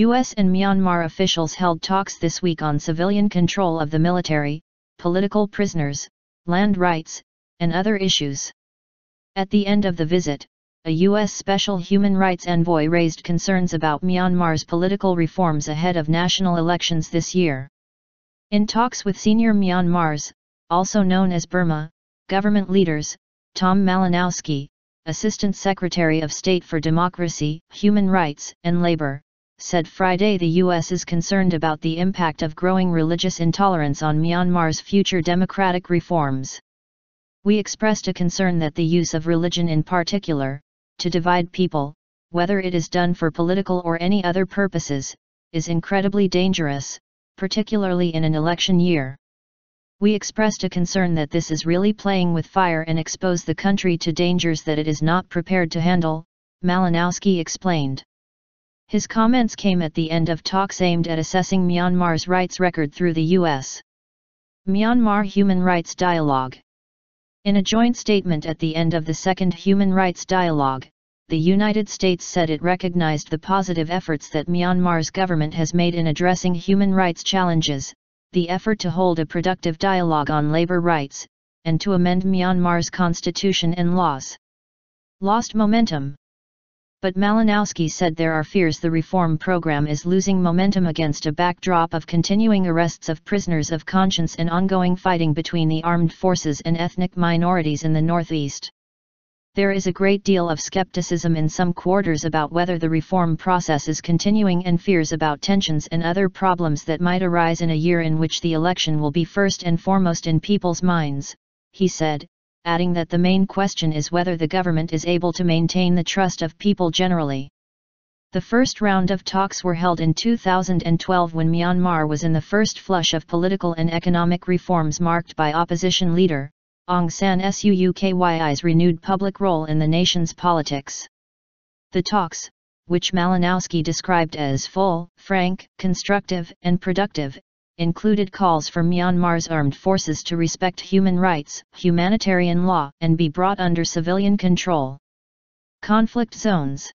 U.S. and Myanmar officials held talks this week on civilian control of the military, political prisoners, land rights, and other issues. At the end of the visit, a U.S. Special Human Rights Envoy raised concerns about Myanmar's political reforms ahead of national elections this year. In talks with senior Myanmar's, also known as Burma, government leaders, Tom Malinowski, Assistant Secretary of State for Democracy, Human Rights, and Labor, said Friday the U.S. is concerned about the impact of growing religious intolerance on Myanmar's future democratic reforms. We expressed a concern that the use of religion in particular, to divide people, whether it is done for political or any other purposes, is incredibly dangerous, particularly in an election year. We expressed a concern that this is really playing with fire and expose the country to dangers that it is not prepared to handle, Malinowski explained. His comments came at the end of talks aimed at assessing Myanmar's rights record through the U.S. Myanmar Human Rights Dialogue. In a joint statement at the end of the second Human Rights Dialogue, the United States said it recognized the positive efforts that Myanmar's government has made in addressing human rights challenges, the effort to hold a productive dialogue on labor rights, and to amend Myanmar's constitution and laws. Lost momentum. But Malinowski said there are fears the reform program is losing momentum against a backdrop of continuing arrests of prisoners of conscience and ongoing fighting between the armed forces and ethnic minorities in the northeast. There is a great deal of skepticism in some quarters about whether the reform process is continuing and fears about tensions and other problems that might arise in a year in which the election will be first and foremost in people's minds, he said, adding that the main question is whether the government is able to maintain the trust of people generally. The first round of talks were held in 2012 when Myanmar was in the first flush of political and economic reforms marked by opposition leader, Aung San Suu Kyi's renewed public role in the nation's politics. The talks, which Malinowski described as full, frank, constructive, and productive, included calls for Myanmar's armed forces to respect human rights, humanitarian law, and be brought under civilian control. Conflict zones.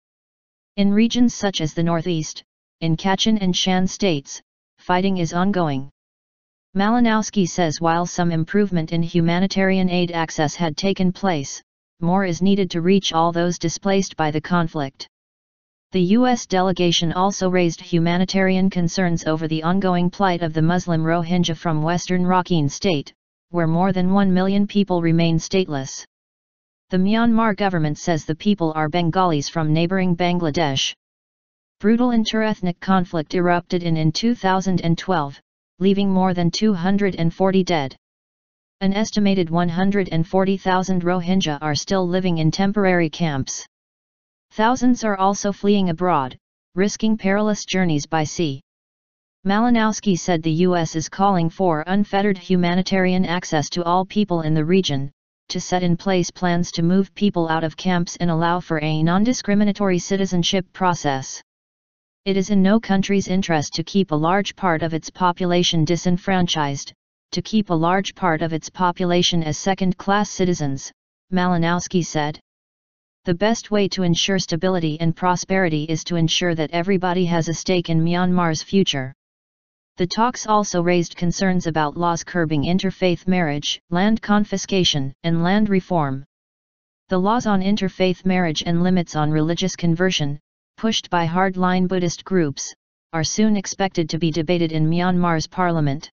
In regions such as the northeast, in Kachin and Shan states, fighting is ongoing. Malinowski says while some improvement in humanitarian aid access had taken place, more is needed to reach all those displaced by the conflict. The U.S. delegation also raised humanitarian concerns over the ongoing plight of the Muslim Rohingya from western Rakhine state, where more than 1 million people remain stateless. The Myanmar government says the people are Bengalis from neighboring Bangladesh. Brutal interethnic conflict erupted in 2012, leaving more than 240 dead. An estimated 140,000 Rohingya are still living in temporary camps. Thousands are also fleeing abroad, risking perilous journeys by sea. Malinowski said the U.S. is calling for unfettered humanitarian access to all people in the region, to set in place plans to move people out of camps and allow for a non-discriminatory citizenship process. It is in no country's interest to keep a large part of its population disenfranchised, to keep a large part of its population as second-class citizens, Malinowski said. The best way to ensure stability and prosperity is to ensure that everybody has a stake in Myanmar's future. The talks also raised concerns about laws curbing interfaith marriage, land confiscation, and land reform. The laws on interfaith marriage and limits on religious conversion, pushed by hardline Buddhist groups, are soon expected to be debated in Myanmar's parliament.